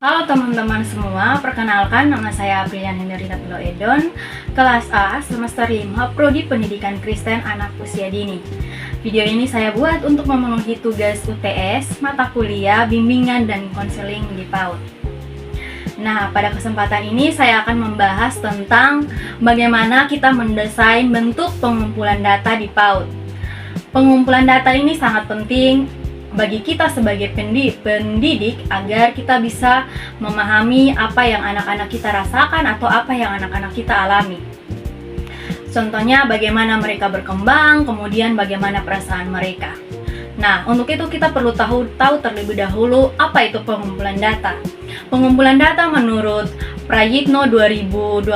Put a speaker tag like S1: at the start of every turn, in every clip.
S1: Halo teman-teman semua, perkenalkan nama saya Aprian Henderita Edon, kelas A, semester 5, Prodi Pendidikan Kristen Anak Usia Dini. Video ini saya buat untuk memenuhi tugas UTS, mata kuliah, bimbingan, dan konseling di PAUD. Nah, pada kesempatan ini saya akan membahas tentang bagaimana kita mendesain bentuk pengumpulan data di PAUD. Pengumpulan data ini sangat penting bagi kita sebagai pendidik agar kita bisa memahami apa yang anak-anak kita rasakan atau apa yang anak-anak kita alami. Contohnya bagaimana mereka berkembang, kemudian bagaimana perasaan mereka. Nah, untuk itu kita perlu tahu terlebih dahulu apa itu pengumpulan data. Pengumpulan data menurut Prayitno 2012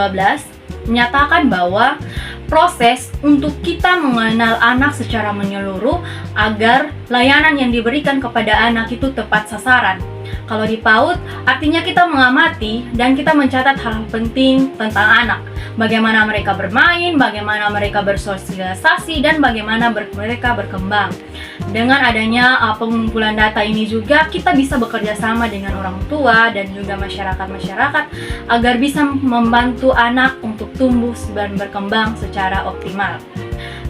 S1: menyatakan bahwa proses untuk kita mengenal anak secara menyeluruh agar layanan yang diberikan kepada anak itu tepat sasaran. Kalau di PAUD, artinya kita mengamati dan kita mencatat hal penting tentang anak. Bagaimana mereka bermain, bagaimana mereka bersosialisasi, dan bagaimana mereka berkembang. Dengan adanya pengumpulan data ini juga, kita bisa bekerja sama dengan orang tua dan juga masyarakat-masyarakat agar bisa membantu anak untuk tumbuh dan berkembang secara optimal.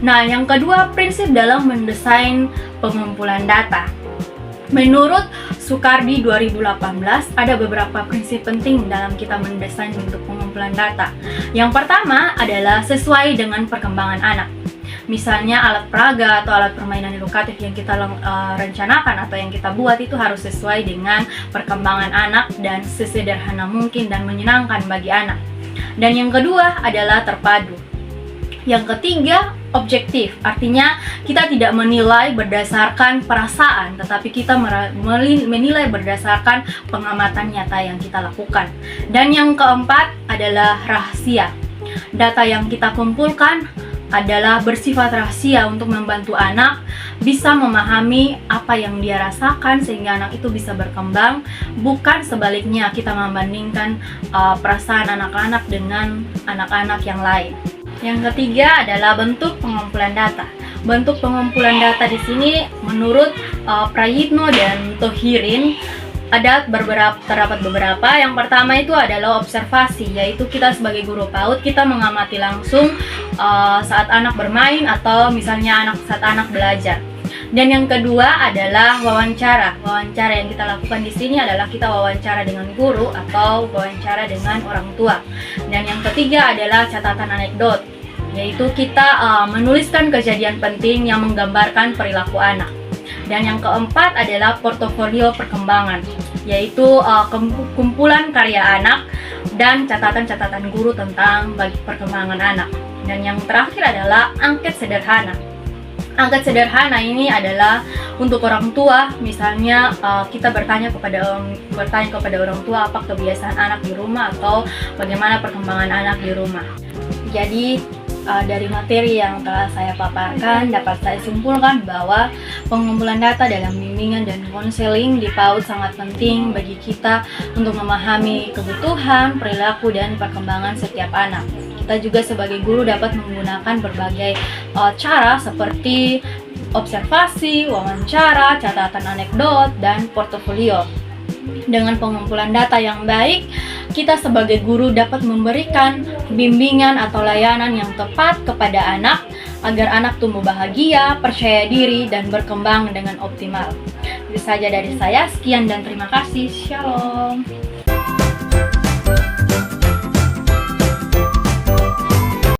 S1: Nah, yang kedua, prinsip dalam mendesain pengumpulan data. Menurut Sukardi 2018, ada beberapa prinsip penting dalam kita mendesain bentuk pengumpulan data. Yang pertama adalah sesuai dengan perkembangan anak. Misalnya alat peraga atau alat permainan edukatif yang kita rencanakan atau yang kita buat itu harus sesuai dengan perkembangan anak dan sesederhana mungkin dan menyenangkan bagi anak. Dan yang kedua adalah terpadu. Yang ketiga, objektif, artinya kita tidak menilai berdasarkan perasaan, tetapi kita menilai berdasarkan pengamatan nyata yang kita lakukan. Dan yang keempat adalah rahasia. Data yang kita kumpulkan adalah bersifat rahasia untuk membantu anak bisa memahami apa yang dia rasakan sehingga anak itu bisa berkembang, bukan sebaliknya kita membandingkan perasaan anak-anak dengan anak-anak yang lain. Yang ketiga adalah bentuk pengumpulan data. Bentuk pengumpulan data di sini menurut Prayitno dan Tohirin terdapat beberapa. Yang pertama itu adalah observasi, yaitu kita sebagai guru PAUD kita mengamati langsung saat anak bermain atau misalnya saat anak belajar. Dan yang kedua adalah wawancara. Wawancara yang kita lakukan di sini adalah kita wawancara dengan guru atau wawancara dengan orang tua. Dan yang ketiga adalah catatan anekdot, yaitu kita menuliskan kejadian penting yang menggambarkan perilaku anak. Dan yang keempat adalah portofolio perkembangan, yaitu kumpulan karya anak dan catatan-catatan guru tentang perkembangan anak. Dan yang terakhir adalah angket sederhana. Angket sederhana ini adalah untuk orang tua, misalnya kita bertanya kepada orang tua apa kebiasaan anak di rumah atau bagaimana perkembangan anak di rumah. Jadi dari materi yang telah saya paparkan dapat saya simpulkan bahwa pengumpulan data dalam bimbingan dan konseling di PAUD sangat penting bagi kita untuk memahami kebutuhan, perilaku, dan perkembangan setiap anak. Kita juga sebagai guru dapat menggunakan berbagai cara seperti observasi, wawancara, catatan anekdot, dan portofolio. Dengan pengumpulan data yang baik, kita sebagai guru dapat memberikan bimbingan atau layanan yang tepat kepada anak agar anak tumbuh bahagia, percaya diri, dan berkembang dengan optimal. Itu saja dari saya, sekian dan terima kasih. Shalom.